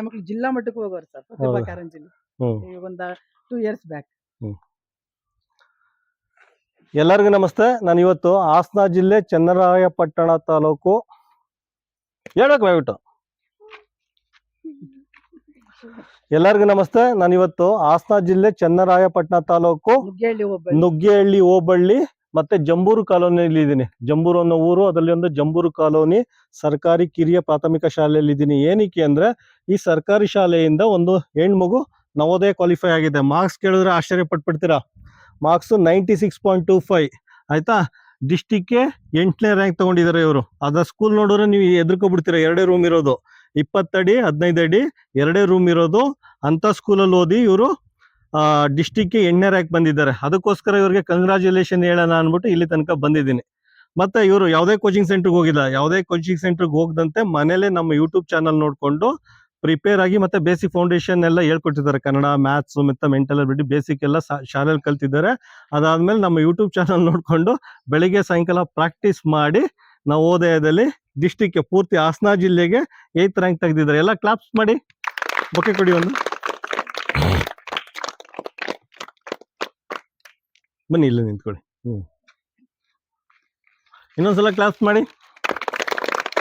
ಮಕ್ಕಳು ಜಿಲ್ಲಾ ಮಟ್ಟಕ್ಕೆ ಹೋಗೋರು ಸರ್ ಪ್ರತಿಭಾ ಹೌದು. ಕಾರಂಜಿಲಿ ಹ್ಮ್ ಈಗ ಒಂದು 2 years ಬ್ಯಾಕ್. ಹ್ಮ್ ಎಲ್ಲರಿಗೂ ನಮಸ್ತೆ. ನಾನು ಇವತ್ತು ಹಾಸನ ಜಿಲ್ಲೆ ಚನ್ನರಾಯಪಟ್ಟಣ ತಾಲೂಕು ಹೇಳಕ್ ದಯವಿಟ್ಟು. ಎಲ್ಲರಿಗೂ ನಮಸ್ತೆ. ನಾನು ಇವತ್ತು ಹಾಸನ ಜಿಲ್ಲೆ ಚನ್ನರಾಯಪಟ್ಟಣ ತಾಲೂಕು ನುಗ್ಗೇಹಳ್ಳಿ ಹೋಗ್ಬೇಡಿ ನುಗ್ಗೇಹಳ್ಳಿ ಹೋಬಳ್ಳಿ ಮತ್ತೆ ಜಂಬೂರು ಕಾಲೋನಿಯಲ್ಲಿ ಇದ್ದೀನಿ. ಜಂಬೂರು ಅನ್ನೋ ಊರು, ಅದರಲ್ಲಿ ಒಂದು ಜಂಬೂರು ಕಾಲೋನಿ ಸರ್ಕಾರಿ ಕಿರಿಯ ಪ್ರಾಥಮಿಕ ಶಾಲೆಯಲ್ಲಿ ಇದ್ದೀನಿ. ಏನಕ್ಕೆ ಅಂದ್ರೆ ಈ ಸರ್ಕಾರಿ ಶಾಲೆಯಿಂದ ಒಂದು ಹೆಣ್ಮಗು ನವೋದಯ ಕ್ವಾಲಿಫೈ ಆಗಿದೆ. ಮಾರ್ಕ್ಸ್ ಕೇಳಿದ್ರೆ ಆಶ್ಚರ್ಯ ಪಟ್ಬಿಡ್ತೀರಾ. ಮಾರ್ಕ್ಸು 96.25 ಆಯ್ತಾ. ಡಿಸ್ಟಿಕ್ಗೆ 8ನೇ ರ್ಯಾಂಕ್ ತಗೊಂಡಿದ್ದಾರೆ ಇವರು. ಅದ ಸ್ಕೂಲ್ ನೋಡಿದ್ರೆ ನೀವು ಎದ್ರಕೊಬಿಡ್ತೀರಾ. 2 ರೂಮ್ ಇರೋದು, 20 ಅಡಿ 15 ಅಡಿ 2 ರೂಮ್ ಇರೋದು ಅಂತ ಸ್ಕೂಲಲ್ಲಿ ಓದಿ ಇವರು ಡಿಸ್ಟಿಕ್ಗೆ 8ನೇ ರ್ಯಾಂಕ್ ಬಂದಿದ್ದಾರೆ. ಅದಕ್ಕೋಸ್ಕರ ಇವ್ರಿಗೆ ಕಂಗ್ರಾಚುಲೇಷನ್ ಹೇಳೋಣ ಅಂದ್ಬಿಟ್ಟು ಇಲ್ಲಿ ತನಕ ಬಂದಿದ್ದೀನಿ. ಮತ್ತೆ ಇವರು ಯಾವುದೇ ಕೋಚಿಂಗ್ ಸೆಂಟರ್ಗೆ ಹೋಗಿಲ್ಲ. ಯಾವುದೇ ಕೋಚಿಂಗ್ ಸೆಂಟರ್ಗೆ ಹೋಗದಂತೆ ಮನೇಲೆ ನಮ್ಮ ಯೂಟ್ಯೂಬ್ ಚಾನಲ್ ನೋಡಿಕೊಂಡು ಪ್ರಿಪೇರ್ ಆಗಿ ಮತ್ತೆ ಬೇಸಿಕ್ ಫೌಂಡೇಶನ್ ಎಲ್ಲ ಹೇಳ್ಕೊಟ್ಟಿದ್ದಾರೆ. ಕನ್ನಡ, ಮ್ಯಾಥ್ಸ್ ಮತ್ತೆ ಮೆಂಟಲ್ ಅಬಿಲಿಟಿ ಬೇಸಿಕ್ ಎಲ್ಲ ಶಾಲೆಯಲ್ಲಿ ಕಲ್ತಿದ್ದಾರೆ. ಅದಾದ್ಮೇಲೆ ನಮ್ಮ ಯೂಟ್ಯೂಬ್ ಚಾನಲ್ ನೋಡಿಕೊಂಡು ಬೆಳಿಗ್ಗೆ ಸಾಯಂಕಾಲ ಪ್ರಾಕ್ಟೀಸ್ ಮಾಡಿ ನವೋದಯದಲ್ಲಿ ಡಿಸ್ಟಿಕ್ಗೆ ಪೂರ್ತಿ ಹಾಸನ ಜಿಲ್ಲೆಗೆ 8th ರ್ಯಾಂಕ್ ತೆಗೆದಿದ್ದಾರೆ. ಎಲ್ಲ ಕ್ಲಾಪ್ಸ್ ಮಾಡಿ, ಬೊಕ್ಕೆ ಕೊಡಿ ಒಂದು. ಬನ್ನಿ ಇಲ್ಲ ನಿಂತ್ಕೊಳ್ಳಿ. ಇನ್ನೊಂದ್ಸಲ ಕ್ಲಾಸ್ ಮಾಡಿ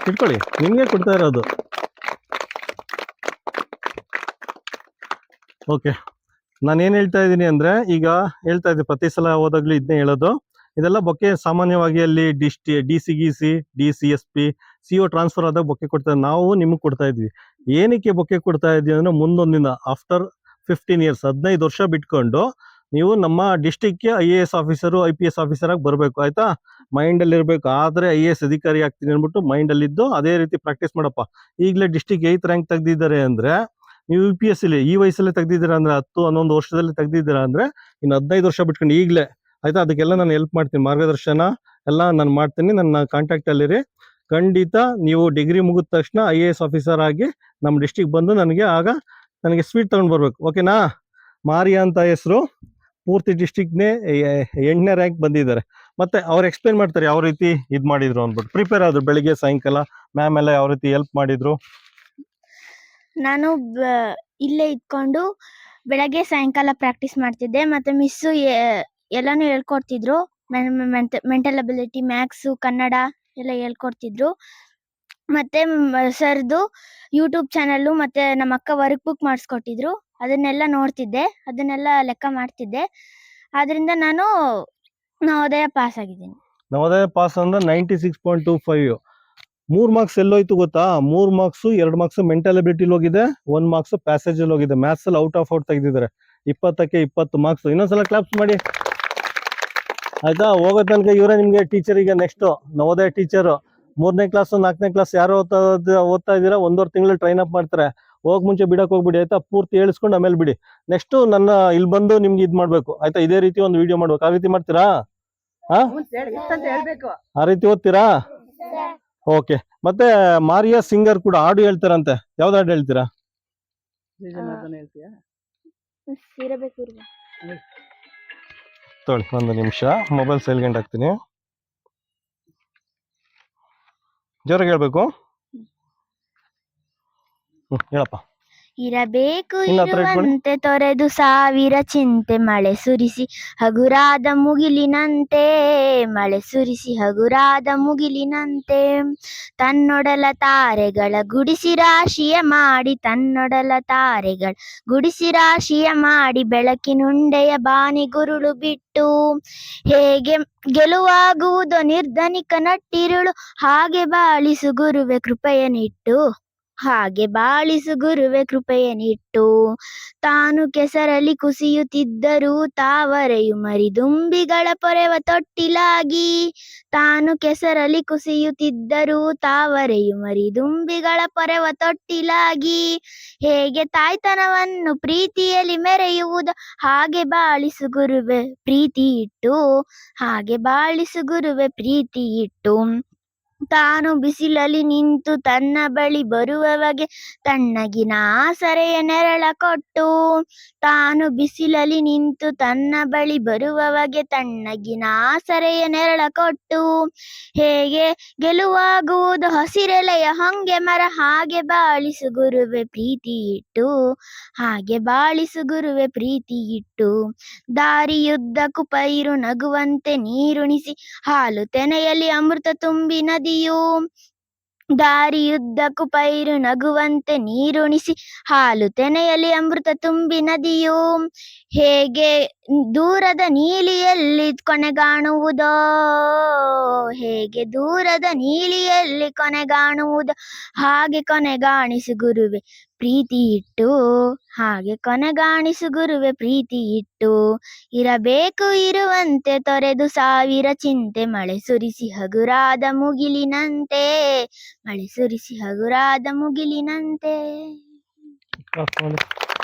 ಇಟ್ಕೊಳ್ಳಿ, ನಿಮ್ಗೆ ಕೊಡ್ತಾ ಇರೋದು. ಓಕೆ, ನಾನೇನು ಹೇಳ್ತಾ ಇದ್ದೀನಿ ಅಂದ್ರೆ, ಈಗ ಹೇಳ್ತಾ ಇದ್ದೀನಿ ಪ್ರತಿ ಸಲ ಹೋದಾಗ್ಲೂ ಇದನ್ನೇ ಹೇಳೋದು. ಇದೆಲ್ಲ ಬೊಕ್ಕೆ ಸಾಮಾನ್ಯವಾಗಿ ಅಲ್ಲಿ DCGC, CO ಟ್ರಾನ್ಸ್ಫರ್ ಆದಾಗ ಬೊಕ್ಕೆ ಕೊಡ್ತಾರೆ. ನಾವು ನಿಮಗೆ ಕೊಡ್ತಾ ಇದ್ವಿ. ಏನಕ್ಕೆ ಬೊಕ್ಕೆ ಕೊಡ್ತಾ ಇದ್ವಿ ಅಂದ್ರೆ, ಮುಂದೊಂದಿನ ಆಫ್ಟರ್ 15 years 15 ವರ್ಷ ಬಿಟ್ಕೊಂಡು ನೀವು ನಮ್ಮ ಡಿಸ್ಟಿಕ್ಗೆ IAS ಆಫೀಸರು IPS ಆಫೀಸರ್ ಆಗಿ ಬರಬೇಕು. ಆಯ್ತಾ, ಮೈಂಡಲ್ಲಿ ಇರಬೇಕು. ಆದರೆ IAS ಅಧಿಕಾರಿ ಆಗ್ತೀನಿ ಅಂದ್ಬಿಟ್ಟು ಮೈಂಡಲ್ಲಿದ್ದು ಅದೇ ರೀತಿ ಪ್ರಾಕ್ಟೀಸ್ ಮಾಡಪ್ಪ. ಈಗಲೇ ಡಿಸ್ಟಿಕ್ 8th ರ್ಯಾಂಕ್ ತೆಗೆದಿದ್ದಾರೆ ಅಂದ್ರೆ, ನೀವು UPS ಈ ವಯಸ್ಸಲ್ಲೇ ತೆಗ್ದಿದ್ದೀರಾ ಅಂದ್ರೆ, 10-11 ವರ್ಷದಲ್ಲಿ ತೆಗ್ದಿದ್ದೀರಾ ಅಂದ್ರೆ, ಇನ್ನು 15 ವರ್ಷ ಬಿಟ್ಕೊಂಡು ಈಗಲೇ. ಆಯ್ತಾ, ಅದಕ್ಕೆಲ್ಲ ನಾನು ಹೆಲ್ಪ್ ಮಾಡ್ತೀನಿ, ಮಾರ್ಗದರ್ಶನ ಎಲ್ಲ ನಾನು ಮಾಡ್ತೀನಿ. ನನ್ನ ಕಾಂಟ್ಯಾಕ್ಟ್ ಅಲ್ಲಿರಿ. ಖಂಡಿತ ನೀವು ಡಿಗ್ರಿ ಮುಗಿದ ತಕ್ಷಣ IAS ಆಫೀಸರ್ ಆಗಿ ನಮ್ಮ ಡಿಸ್ಟಿಕ್ ಬಂದು ನನಗೆ ಸ್ವೀಟ್ ತಗೊಂಡು ಬರ್ಬೇಕು. ಓಕೆನಾ. ಮಾರಿಯಾ ಅಂತ ಹೆಸರು, ಪೂರ್ತಿ ಡಿಸ್ಟಿಕ್ನೇ 8ನೇ ರ್ಯಾಂಕ್ ಬಂದಿದ್ದಾರೆ. ಮತ್ತೆ ಅವ್ರು ಎಕ್ಸ್ಪ್ಲೇನ್ ಮಾಡ್ತಾರೆ ಯಾವ ರೀತಿ ಇದು ಮಾಡಿದ್ರು ಅಂದ್ಬಿಟ್ಟು. ಪ್ರಿಪೇರ್ ಆದ್ರು ಬೆಳಿಗ್ಗೆ ಸಾಯಂಕಾಲ, ಮ್ಯಾಮ್ ಎಲ್ಲ ಯಾವ ರೀತಿ ಹೆಲ್ಪ್ ಮಾಡಿದ್ರು. ನಾನು ಇಲ್ಲೇ ಇದ್ಕೊಂಡು ಬೆಳಗ್ಗೆ ಸಾಯಂಕಾಲ ಪ್ರಾಕ್ಟೀಸ್ ಮಾಡ್ತಿದ್ದೆ. ಮತ್ತೆ ಮಿಸ್ಸು ಎಲ್ಲಾನು ಹೇಳ್ಕೊಡ್ತಿದ್ರು. ಮೆಂಟಲ್ ಅಬಿಲಿಟಿ, ಮ್ಯಾಥ್ಸು, ಕನ್ನಡ ಎಲ್ಲ ಹೇಳ್ಕೊಡ್ತಿದ್ರು. ಮತ್ತೆ ಸರ್ದು ಯೂಟ್ಯೂಬ್ ಚಾನಲ್ಲು ಮತ್ತೆ ನಮ್ಮ ಅಕ್ಕ ವರ್ಕ್ ಬುಕ್ ಮಾಡಿಸ್ಕೊಟ್ಟಿದ್ರು. ಅದನ್ನೆಲ್ಲ ನೋಡ್ತಿದ್ದೆ, ಅದನ್ನೆಲ್ಲ ಲೆಕ್ಕ ಮಾಡ್ತಿದ್ದೆ. ಆದ್ರಿಂದ ನಾನು ನವೋದಯ ಪಾಸ್ ಆಗಿದ್ದೀನಿ. ನವೋದಯ ಪಾಸ್ ಅಂದ್ರೆ 96.25. 3 ಮಾರ್ಕ್ಸ್ ಎಲ್ಲೋಯ್ತು ಗೊತ್ತಾ? 3 ಮಾರ್ಕ್ಸು, 2 ಮಾರ್ಕ್ಸ್ ಮೆಂಟಲ್ ಅಬಿಲಿಟಿಲಿ ಹೋಗಿದೆ, 1 ಮಾರ್ಕ್ಸ್ ಪ್ಯಾಸೇಜ್ ಅಲ್ಲಿ ಹೋಗಿದೆ. ಮ್ಯಾಥ್ಸ್ ಅಲ್ಲಿ ಔಟ್ ತೆಗೆದಿದ್ದಾರೆ. 20ಕ್ಕೆ 20 ಮಾರ್ಕ್ಸ್. ಇನ್ನೊಂದ್ಸಲ ಕ್ಲಾಪ್ಸ್ ಮಾಡಿ. ಆಯ್ತಾ, ಹೋಗೋ ತನಕ ಇವರೇ ನಿಮ್ಗೆ ಟೀಚರ್. ಈಗ ನೆಕ್ಸ್ಟ್ ನವೋದಯ ಟೀಚರ್ 3ನೇ ಕ್ಲಾಸ್ 4ನೇ ಕ್ಲಾಸ್ ಯಾರು ಓದ್ತಾ ಇದ್ದೀರಾ, 1.5 ತಿಂಗಳು ಟ್ರೈನ್ ಅಪ್ ಮಾಡ್ತಾರೆ. ಹೋಗ್ ಮುಂಚೆ ಬಿಡಕ್ ಹೋಗ್ಬಿಡಿ. ಆಯ್ತಾ, ಪೂರ್ತಿ ಹೇಳಿಸ್ಕೊಂಡು ಆಮೇಲೆ ಬಿಡಿ. ನೆಕ್ಸ್ಟ್ ನನ್ನ ಇಲ್ಲಿ ಬಂದು ನಿಮ್ಗೆ ಇದ್ ಮಾಡ್ಬೇಕು. ಆಯ್ತಾ, ಇದೇ ರೀತಿ ಒಂದು ವಿಡಿಯೋ ಮಾಡ್ಬೇಕು. ಆ ರೀತಿ ಮಾಡ್ತೀರಾ? ಆ ರೀತಿ ಓದ್ತೀರಾ? ಓಕೆ. ಮತ್ತೆ ಮಾರಿಯಾ ಸಿಂಗರ್ ಕೂಡ ಹಾಡು ಹೇಳ್ತಾರಂತೆ. ಯಾವ್ದು ಹಾಡು ಹೇಳ್ತೀರಾ? ತೊಳಿ, ಒಂದು ನಿಮಿಷ ಮೊಬೈಲ್ ಸೈಲೆಂಟ್ ಹಾಕ್ತೀನಿ. ಜೋರಾಗಿ ಹೇಳ್ಬೇಕು. ಹೇಳಪ್ಪ. ಇರಬೇಕು ಇರುವಂತೆ ತೊರೆದು ಸಾವಿರ ಚಿಂತೆ, ಮಳೆ ಸುರಿಸಿ ಹಗುರಾದ ಮುಗಿಲಿನಂತೆ, ಮಳೆ ಸುರಿಸಿ ಹಗುರಾದ ಮುಗಿಲಿನಂತೆ. ತನ್ನೊಡಲ ತಾರೆಗಳ ಗುಡಿಸಿ ರಾಶಿಯ ಮಾಡಿ, ತನ್ನೊಡಲ ತಾರೆಗಳ ಗುಡಿಸಿ ರಾಶಿಯ ಮಾಡಿ, ಬೆಳಕಿನುಂಡೆಯ ಬಾನಿ ಗುರುಳು ಬಿಟ್ಟು, ಹೇಗೆ ಗೆಲುವಾಗುವುದೋ ನಿರ್ಧನಿಕ ನಟ್ಟಿರುಳು, ಹಾಗೆ ಬಾಳಿಸು ಗುರುವೆ ಕೃಪೆಯನಿಟ್ಟು, ಹಾಗೆ ಬಾಳಿಸು ಗುರುವೆ ಕೃಪೆಯನಿಟ್ಟು. ತಾನು ಕೆಸರಲ್ಲಿ ಕುಸಿಯುತ್ತಿದ್ದರೂ ತಾವರೆಯು ಮರಿದುಂಬಿಗಳ ಪೊರೆವ ತೊಟ್ಟಿಲಾಗಿ, ತಾನು ಕೆಸರಲ್ಲಿ ಕುಸಿಯುತ್ತಿದ್ದರೂ ತಾವರೆಯು ಮರಿದುಂಬಿಗಳ ಪೊರೆವ ತೊಟ್ಟಿಲಾಗಿ, ಹೇಗೆ ತಾಯ್ತನವನ್ನು ಪ್ರೀತಿಯಲ್ಲಿ ಮೆರೆಯುವುದು, ಹಾಗೆ ಬಾಳಿಸು ಗುರುವೆ ಪ್ರೀತಿ ಇಟ್ಟು, ಹಾಗೆ ಬಾಳಿಸು ಗುರುವೆ ಪ್ರೀತಿ ಇಟ್ಟು. ತಾನು ಬಿಸಿಲಲ್ಲಿ ನಿಂತು ತನ್ನ ಬಳಿ ಬರುವವಗೆ ತಣ್ಣಗಿನ ಆಸರೆಯ ನೆರಳ ಕೊಟ್ಟು, ತಾನು ಬಿಸಿಲಲ್ಲಿ ನಿಂತು ತನ್ನ ಬಳಿ ಬರುವವಗೆ ತಣ್ಣಗಿನ ಆಸರೆಯ ನೆರಳ ಕೊಟ್ಟು, ಹೇಗೆ ಗೆಲುವಾಗುವುದು ಹಸಿರೆಲೆಯ ಹೊಂಗೆ ಮರ, ಹಾಗೆ ಬಾಳಿಸು ಗುರುವೆ ಪ್ರೀತಿ ಇಟ್ಟು, ಹಾಗೆ ಬಾಳಿಸು ಗುರುವೆ ಪ್ರೀತಿ ಇಟ್ಟು. ದಾರಿಯುದ್ದಕ್ಕೂ ಪೈರು ನಗುವಂತೆ ನೀರುಣಿಸಿ, ಹಾಲು ತೆನೆಯಲ್ಲಿ ಅಮೃತ ತುಂಬಿ ನದಿಯು, ದಾರಿಯುದ್ದಕ್ಕೂ ಪೈರು ನಗುವಂತೆ ನೀರುಣಿಸಿ, ಹಾಲು ತೆನೆಯಲ್ಲಿ ಅಮೃತ ತುಂಬಿ ನದಿಯು, ಹೇಗೆ ದೂರದ ನೀಲಿಯಲ್ಲಿ ಕೊನೆಗಾಣುವುದೋ, ಹೇಗೆ ದೂರದ ನೀಲಿಯಲ್ಲಿ ಕೊನೆಗಾಣುವುದೋ, ಹಾಗೆ ಕೊನೆಗಾಣಿಸು ಗುರುವೆ ಪ್ರೀತಿ ಇಟ್ಟು, ಹಾಗೆ ಕೊನೆಗಾಣಿಸು ಗುರುವೆ ಪ್ರೀತಿ ಇಟ್ಟು. ಇರಬೇಕು ಇರುವಂತೆ ತೊರೆದು ಸಾವಿರ ಚಿಂತೆ, ಮಳೆ ಸುರಿಸಿ ಹಗುರಾದ ಮುಗಿಲಿನಂತೆ, ಮಳೆ ಸುರಿಸಿ ಹಗುರಾದ ಮುಗಿಲಿನಂತೆ.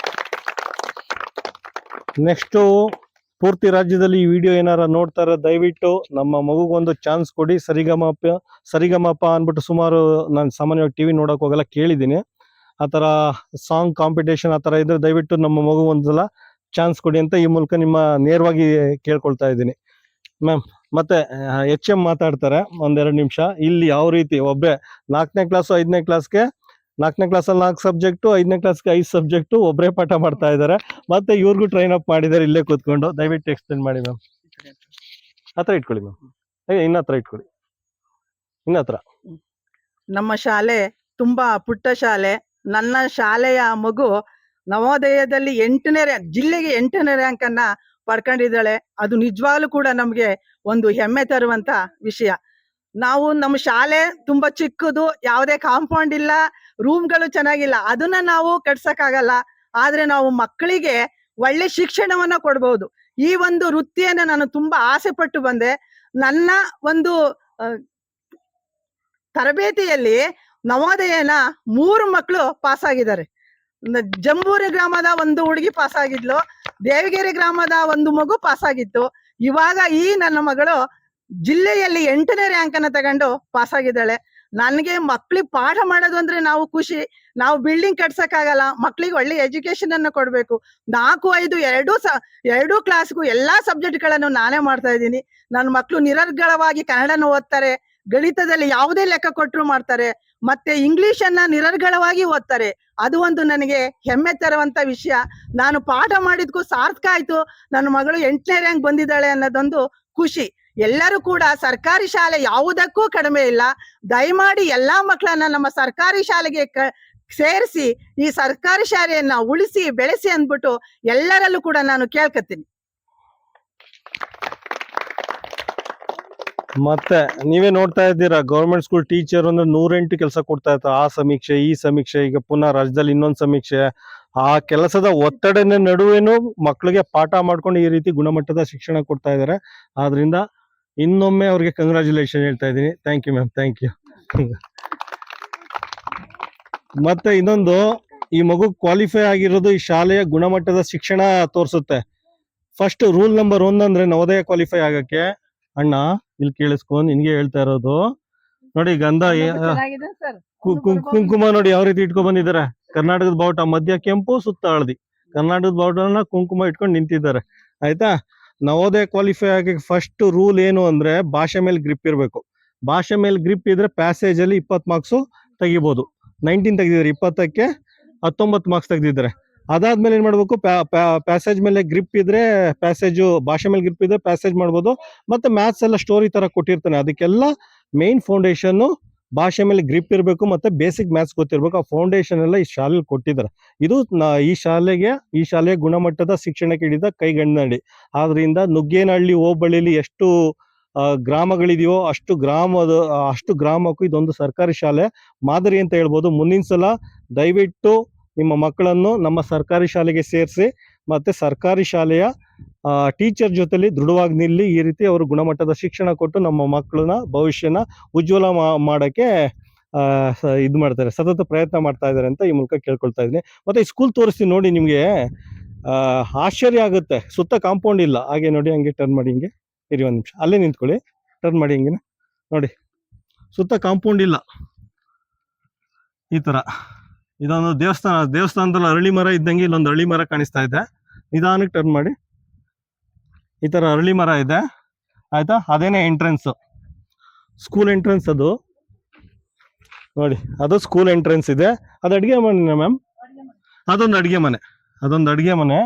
ನೆಕ್ಸ್ಟು ಪೂರ್ತಿ ರಾಜ್ಯದಲ್ಲಿ ಈ ವಿಡಿಯೋ ಏನಾರ ನೋಡ್ತಾರೆ, ದಯವಿಟ್ಟು ನಮ್ಮ ಮಗುಗೊಂದು ಚಾನ್ಸ್ ಕೊಡಿ. ಸರಿಗಮಪ ಅಂದ್ಬಿಟ್ಟು ಸುಮಾರು ನಾನು ಸಾಮಾನ್ಯವಾಗಿ ಟಿವಿ ನೋಡಕ್ ಹೋಗಲ್ಲ, ಕೇಳಿದ್ದೀನಿ ಆ ಥರ ಸಾಂಗ್ ಕಾಂಪಿಟೇಷನ್ ಆ ಥರ ಇದ್ರೆ ದಯವಿಟ್ಟು ನಮ್ಮ ಮಗು ಒಂದ್ಸಲ ಚಾನ್ಸ್ ಕೊಡಿ ಅಂತ ಈ ಮೂಲಕ ನಿಮ್ಮ ನೇರವಾಗಿ ಕೇಳ್ಕೊಳ್ತಾ ಇದ್ದೀನಿ ಮ್ಯಾಮ್. ಮತ್ತೆ HM ಮಾತಾಡ್ತಾರೆ ಒಂದೆರಡು ನಿಮಿಷ. ಇಲ್ಲಿ ಯಾವ ರೀತಿ ಒಬ್ಬೇ 4ನೇ ಕ್ಲಾಸು 5ನೇ ಕ್ಲಾಸ್ಗೆ 4ನೇ ಕ್ಲಾಸಲ್ಲಿ 4 ಸಬ್ಜೆಕ್ಟು, 5ನೇ ಕ್ಲಾಸ್ಗೆ 5 ಸಬ್ಜೆಕ್ಟು ಒಬ್ಬರೇ ಪಾಠ ಮಾಡ್ತಾ ಇದ್ದಾರೆ. ಮತ್ತೆ ಇವ್ರಿಗೂ ಟ್ರೈನ್ ಅಪ್ ಮಾಡಿದ್ದಾರೆ ಇಲ್ಲೇ ಕೂತ್ಕೊಂಡು. ದಯವಿಟ್ಟು ಎಕ್ಸ್ಪ್ಲೇನ್ ಮಾಡಿ ಮ್ಯಾಮ್. ಹತ್ರ ಇಟ್ಕೊಳ್ಳಿ ಮ್ಯಾಮ್, ಇನ್ನ ಹತ್ರ ಇಟ್ಕೊಳ್ಳಿ, ಇನ್ನ ಹತ್ರ. ನಮ್ಮ ಶಾಲೆ ತುಂಬಾ ಪುಟ್ಟ ಶಾಲೆ. ನನ್ನ ಶಾಲೆಯ ಮಗು ನವೋದಯದಲ್ಲಿ 8ನೇ ಜಿಲ್ಲೆಗೆ 8ನೇ ರ್ಯಾಂಕ್ ಅನ್ನ ಪಡ್ಕೊಂಡಿದ್ದಾಳೆ. ಅದು ನಿಜವಾಗ್ಲೂ ಕೂಡ ನಮ್ಗೆ ಒಂದು ಹೆಮ್ಮೆ ತರುವಂತ ವಿಷಯ. ನಾವು ನಮ್ಮ ಶಾಲೆ ತುಂಬಾ ಚಿಕ್ಕದು, ಯಾವುದೇ ಕಾಂಪೌಂಡ್ ಇಲ್ಲ, ರೂಮ್ಗಳು ಚೆನ್ನಾಗಿಲ್ಲ, ಅದನ್ನ ನಾವು ಕಟ್ಸಕ್ಕಾಗಲ್ಲ. ಆದ್ರೆ ನಾವು ಮಕ್ಕಳಿಗೆ ಒಳ್ಳೆ ಶಿಕ್ಷಣವನ್ನ ಕೊಡ್ಬಹುದು. ಈ ಒಂದು ವೃತ್ತಿಯನ್ನ ನಾನು ತುಂಬಾ ಆಸೆ ಪಟ್ಟು ಬಂದೆ. ನನ್ನ ಒಂದು ತರಬೇತಿಯಲ್ಲಿ ನವೋದಯನ 3 ಮಕ್ಕಳು ಪಾಸ್ ಆಗಿದ್ದಾರೆ. ಜಂಬೂರು ಗ್ರಾಮದ ಒಂದು ಹುಡುಗಿ ಪಾಸ್ ಆಗಿದ್ಲು, ದೇವಗಿರಿ ಗ್ರಾಮದ ಒಂದು ಮಗು ಪಾಸ್ ಆಗಿತ್ತು. ಇವಾಗ ಈ ನನ್ನ ಮಗಳು ಜಿಲ್ಲೆಯಲ್ಲಿ 8ನೇ ರ್ಯಾಂಕ್ ಅನ್ನ ತಗೊಂಡು ಪಾಸ್ ಆಗಿದ್ದಾಳೆ. ನನಗೆ ಮಕ್ಳಿಗೆ ಪಾಠ ಮಾಡೋದು ಅಂದ್ರೆ ನಾವು ಖುಷಿ. ನಾವು ಬಿಲ್ಡಿಂಗ್ ಕಟ್ಸಕ್ಕಾಗಲ್ಲ, ಮಕ್ಳಿಗೆ ಒಳ್ಳೆ ಎಜುಕೇಶನ್ ಅನ್ನ ಕೊಡ್ಬೇಕು. 4, 5 ಎರಡೂ ಕ್ಲಾಸ್ಗೂ ಎಲ್ಲಾ ಸಬ್ಜೆಕ್ಟ್ ಗಳನ್ನು ನಾನೇ ಮಾಡ್ತಾ ಇದ್ದೀನಿ. ನನ್ನ ಮಕ್ಳು ನಿರರ್ಗಳವಾಗಿ ಕನ್ನಡನ ಓದ್ತಾರೆ, ಗಣಿತದಲ್ಲಿ ಯಾವುದೇ ಲೆಕ್ಕ ಕೊಟ್ಟರು ಮಾಡ್ತಾರೆ, ಮತ್ತೆ ಇಂಗ್ಲಿಷ್ ಅನ್ನ ನಿರರ್ಗಳವಾಗಿ ಓದ್ತಾರೆ. ಅದು ಒಂದು ನನಗೆ ಹೆಮ್ಮೆ ತರುವಂತ ವಿಷಯ. ನಾನು ಪಾಠ ಮಾಡಿದ್ಗೂ ಸಾರ್ಥಕ ಆಯ್ತು, ನನ್ನ ಮಗಳು 8ನೇ ರ್ಯಾಂಕ್ ಬಂದಿದ್ದಾಳೆ ಅನ್ನೋದೊಂದು ಖುಷಿ. ಎಲ್ಲರೂ ಕೂಡ ಸರ್ಕಾರಿ ಶಾಲೆ ಯಾವುದಕ್ಕೂ ಕಡಿಮೆ ಇಲ್ಲ. ದಯಮಾಡಿ ಎಲ್ಲಾ ಮಕ್ಕಳನ್ನ ನಮ್ಮ ಸರ್ಕಾರಿ ಶಾಲೆಗೆ ಸೇರಿಸಿ ಈ ಸರ್ಕಾರಿ ಶಾಲೆಯನ್ನ ಉಳಿಸಿ ಬೆಳೆಸಿ ಅಂದ್ಬಿಟ್ಟು ಎಲ್ಲರಲ್ಲೂ ಕೂಡ ನಾನು ಕೇಳ್ಕತ್ತೀನಿ. ಮತ್ತೆ ನೀವೇ ನೋಡ್ತಾ ಇದ್ದೀರಾ, ಗೌರ್ಮೆಂಟ್ ಸ್ಕೂಲ್ ಟೀಚರ್ ಅಂದ್ರೆ 108 ಕೆಲಸ ಕೊಡ್ತಾ ಇರ್ತಾರೆ. ಆ ಸಮೀಕ್ಷೆ, ಈ ಸಮೀಕ್ಷೆ, ಈಗ ಪುನಃ ರಾಜ್ಯದಲ್ಲಿ ಇನ್ನೊಂದು ಸಮೀಕ್ಷೆ. ಆ ಕೆಲಸದ ಒತ್ತಡದ ನಡುವೆನೂ ಮಕ್ಕಳಿಗೆ ಪಾಠ ಮಾಡ್ಕೊಂಡು ಈ ರೀತಿ ಗುಣಮಟ್ಟದ ಶಿಕ್ಷಣ ಕೊಡ್ತಾ ಇದ್ದಾರೆ. ಆದ್ರಿಂದ ಇನ್ನೊಮ್ಮೆ ಅವ್ರಿಗೆ ಕಂಗ್ರಾಚುಲೇಷನ್ ಹೇಳ್ತಾ ಇದ್ದೀನಿ. Thank you ma'am, thank you. ಮತ್ತೆ ಇನ್ನೊಂದು, ಈ ಮಗು ಕ್ವಾಲಿಫೈ ಆಗಿರೋದು ಈ ಶಾಲೆಯ ಗುಣಮಟ್ಟದ ಶಿಕ್ಷಣ ತೋರಿಸುತ್ತೆ. ಫಸ್ಟ್ ರೂಲ್ ನಂಬರ್ 1 ಅಂದ್ರೆ ನವೋದಯ ಕ್ವಾಲಿಫೈ ಆಗಕ್ಕೆ, ಅಣ್ಣ ಇಲ್ಲಿ ಕೇಳಿಸ್ಕೊ, ನಿನ್ಗೆ ಹೇಳ್ತಾ ಇರೋದು ನೋಡಿ, ಗಂಧ ಕುಂಕುಮ ನೋಡಿ ಯಾವ ರೀತಿ ಇಟ್ಕೊಂಡ್ ಬಂದಿದ್ದಾರೆ. ಕರ್ನಾಟಕದ ಬಾವುಟ ಮಧ್ಯ ಕೆಂಪು, ಸುತ್ತ ಹಳದಿ, ಕರ್ನಾಟಕದ ಬಾವುಟನ ಕುಂಕುಮ ಇಟ್ಕೊಂಡು ನಿಂತಿದ್ದಾರೆ. ಆಯ್ತಾ? ನವೋದಯ ಕ್ವಾಲಿಫೈ ಆಗಕ್ಕೆ ಫಸ್ಟ್ ರೂಲ್ ಏನು ಅಂದ್ರೆ ಭಾಷೆ ಮೇಲೆ ಗ್ರಿಪ್ ಇರಬೇಕು. ಭಾಷೆ ಮೇಲೆ ಗ್ರಿಪ್ ಇದ್ರೆ ಪ್ಯಾಸೇಜ್ ಅಲ್ಲಿ 20 ಮಾರ್ಕ್ಸ್ ತೆಗಿಬಹುದು. 19 ತೆಗೆದಿದ್ದಾರೆ, 20ಕ್ಕೆ 19 ಮಾರ್ಕ್ಸ್ ತೆಗೆದಿದ್ದಾರೆ. ಅದಾದ್ಮೇಲೆ ಏನ್ ಮಾಡ್ಬೇಕು, ಪ್ಯಾಸೇಜ್ ಮೇಲೆ ಗ್ರಿಪ್ ಇದ್ರೆ ಪ್ಯಾಸೇಜ್, ಭಾಷೆ ಮೇಲೆ ಗ್ರಿಪ್ ಇದ್ರೆ ಪ್ಯಾಸೇಜ್ ಮಾಡ್ಬೋದು. ಮತ್ತೆ ಮ್ಯಾಥ್ಸ್ ಎಲ್ಲ ಸ್ಟೋರಿ ತರ ಕೊಟ್ಟಿರ್ತಾನೆ, ಅದಕ್ಕೆಲ್ಲ ಮೇನ್ ಫೌಂಡೇಶನ್ ಭಾಷೆ ಮೇಲೆ ಗ್ರಿಪ್ ಇರಬೇಕು, ಮತ್ತೆ ಬೇಸಿಕ್ ಮ್ಯಾಥ್ಸ್ ಗೊತ್ತಿರ್ಬೇಕು. ಆ ಫೌಂಡೇಶನ್ ಎಲ್ಲ ಈ ಶಾಲೆಯಲ್ಲಿ ಕೊಟ್ಟಿದ್ದಾರೆ. ಇದು ಈ ಶಾಲೆಯ ಗುಣಮಟ್ಟದ ಶಿಕ್ಷಣಕ್ಕೆ ಹಿಡಿದ ಕೈಗನ್ನಡಿ. ಆದ್ರಿಂದ ನುಗ್ಗೇನಹಳ್ಳಿ ಹೋಬಳಿಲಿ ಎಷ್ಟು ಗ್ರಾಮಗಳಿದೆಯೋ ಅಷ್ಟು ಗ್ರಾಮಕ್ಕೂ ಇದೊಂದು ಸರ್ಕಾರಿ ಶಾಲೆ ಮಾದರಿ ಅಂತ ಹೇಳ್ಬೋದು. ಮುಂದಿನ ಸಲ ದಯವಿಟ್ಟು ನಿಮ್ಮ ಮಕ್ಕಳನ್ನು ನಮ್ಮ ಸರ್ಕಾರಿ ಶಾಲೆಗೆ ಸೇರಿಸಿ, ಮತ್ತೆ ಸರ್ಕಾರಿ ಶಾಲೆಯ ಟೀಚರ್ ಜೊತೆಲಿ ದೃಢವಾಗಿ ನಿಲ್ಲಿ. ಈ ರೀತಿ ಅವರು ಗುಣಮಟ್ಟದ ಶಿಕ್ಷಣ ಕೊಟ್ಟು ನಮ್ಮ ಮಕ್ಕಳನ್ನ ಭವಿಷ್ಯನ ಉಜ್ವಲ ಮಾಡಕ್ಕೆ ಇದು ಮಾಡ್ತಾರೆ, ಸತತ ಪ್ರಯತ್ನ ಮಾಡ್ತಾ ಇದ್ದಾರೆ ಅಂತ ಈ ಮೂಲಕ ಕೇಳ್ಕೊಳ್ತಾ ಇದ್ದೀನಿ. ಮತ್ತೆ ಈ ಸ್ಕೂಲ್ ತೋರಿಸ್ತೀನಿ ನೋಡಿ, ನಿಮ್ಗೆ ಆಶ್ಚರ್ಯ ಆಗುತ್ತೆ. ಸುತ್ತ ಕಾಂಪೌಂಡ್ ಇಲ್ಲ, ಹಾಗೆ ನೋಡಿ, ಹಂಗೆ ಟರ್ನ್ ಮಾಡಿ, ಹಿಂಗೆ ಇರಿ, 1 ನಿಮಿಷ ಅಲ್ಲೇ ನಿಂತ್ಕೊಳ್ಳಿ, ಟರ್ನ್ ಮಾಡಿ, ಹಿಂಗೆ ನೋಡಿ. ಸುತ್ತ ಕಾಂಪೌಂಡ್ ಇಲ್ಲ. ಈ ತರ ಇದೊಂದು ದೇವಸ್ಥಾನದಲ್ಲಿ ಅರಳಿ ಮರ ಇದ್ದಂಗೆ ಇಲ್ಲೊಂದು ಅರಳಿ ಮರ ಕಾಣಿಸ್ತಾ ಇದೆ. ನಿಧಾನಕ್ಕೆ ಟರ್ನ್ ಮಾಡಿ. ಈ ತರ ಅರಳಿ ಮರ ಇದೆ ಆಯ್ತಾ. ಅದೇನೆ ಎಂಟ್ರೆನ್ಸ್, ಸ್ಕೂಲ್ ಎಂಟ್ರೆನ್ಸ್. ಅದು ನೋಡಿ, ಅದು ಸ್ಕೂಲ್ ಎಂಟ್ರೆನ್ಸ್ ಇದೆ. ಅದು ಅಡುಗೆ ಮನೆ ಮ್ಯಾಮ್, ಅದೊಂದು ಅಡುಗೆ ಮನೆ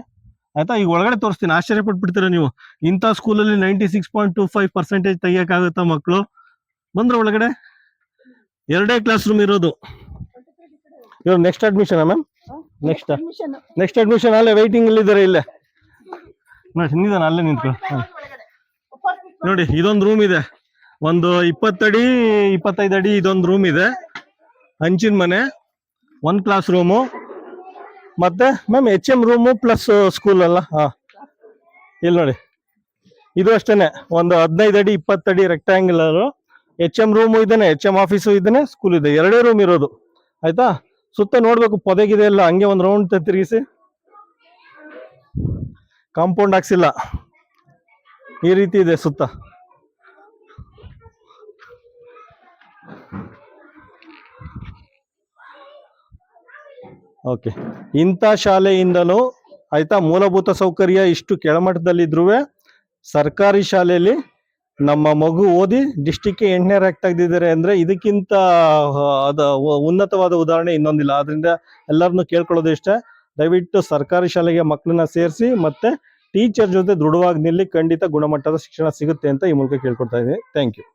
ಆಯ್ತಾ. ಈಗ ಒಳಗಡೆ ತೋರಿಸ್ತೀನಿ, ಆಶ್ಚರ್ಯ ಪಟ್ಬಿಡ್ತೀರ ನೀವು. ಇಂಥ ಸ್ಕೂಲಲ್ಲಿ 96.25% ತೆಗಿಯೋಕ್ಕಾಗುತ್ತಾ ಮಕ್ಕಳು? ಬಂದ್ರೆ ಒಳಗಡೆ 2 ಕ್ಲಾಸ್ ರೂಮ್ ಇರೋದು. ಇವಾಗ next admission ma'am, next admission ಅಲ್ಲೇ ವೈಟಿಂಗ್ ಅಲ್ಲಿ ಇದ್ದಾರೆ. ಇಲ್ಲೇ ನೋಡಿ, ನಿಧಾನ ಅಲ್ಲೇ ನಿಂತು ನೋಡಿ. ಇದೊಂದು ರೂಮ್ ಇದೆ, ಒಂದು 20 ಅಡಿ 25 ಅಡಿ ಇದೊಂದು ರೂಮ್ ಇದೆ. ಹಂಚಿನ ಮನೆ, 1 ಕ್ಲಾಸ್ ರೂಮು, ಮತ್ತೆ ma'am HM room plus school ಅಲ್ಲ. ಇಲ್ಲಿ ನೋಡಿ, ಇದು ಅಷ್ಟೇನೆ, ಒಂದು 15 ಅಡಿ 20 ಅಡಿ ರೆಕ್ಟಾಂಗ್ಯುಲರ್. HM ರೂಮು ಇದ್ದಾನೆ, HM ಆಫೀಸು ಇದ್ದಾನೆ, ಸ್ಕೂಲ್ ಇದೆ. 2 ರೂಮ್ ಇರೋದು ಆಯ್ತಾ. ಸುತ್ತ ನೋಡ್ಬೇಕು, ಪೊದೆಗಿದೆ ಎಲ್ಲ. ಹಂಗೆ ಒಂದು ರೌಂಡ್ ತಿರುಗಿಸಿ. ಕಾಂಪೌಂಡ್ ಹಾಕ್ಸಿಲ್ಲ, ಈ ರೀತಿ ಇದೆ ಸುತ್ತ. ಓಕೆ, ಇಂಥ ಶಾಲೆಯಿಂದಲೂ ಆಯ್ತಾ ಮೂಲಭೂತ ಸೌಕರ್ಯ ಇಷ್ಟು ಕೆಳಮಟ್ಟದಲ್ಲಿದ್ರೂ ಸರ್ಕಾರಿ ಶಾಲೆಯಲ್ಲಿ ನಮ್ಮ ಮಗು ಓದಿ ಡಿಸ್ಟಿಕ್ಗೆ 8ನೇ ರ್ಯಾಂಕ್ ತೆಗೆದಿದ್ದಾರೆ ಅಂದ್ರೆ ಇದಕ್ಕಿಂತ ಉನ್ನತವಾದ ಉದಾಹರಣೆ ಇನ್ನೊಂದಿಲ್ಲ. ಆದ್ರಿಂದ ಎಲ್ಲರನ್ನು ಕೇಳ್ಕೊಳ್ಳೋದು ಇಷ್ಟೇ, ದಯವಿಟ್ಟು ಸರ್ಕಾರಿ ಶಾಲೆಗೆ ಮಕ್ಕಳನ್ನ ಸೇರಿಸಿ ಮತ್ತೆ ಟೀಚರ್ ಜೊತೆ ದೃಢವಾಗಿ ನಿಲ್ಲಿ. ಖಂಡಿತ ಗುಣಮಟ್ಟದ ಶಿಕ್ಷಣ ಸಿಗುತ್ತೆ ಅಂತ ಈ ಮೂಲಕ ಕೇಳ್ಕೊಳ್ತಾ ಇದ್ದೀನಿ. Thank you.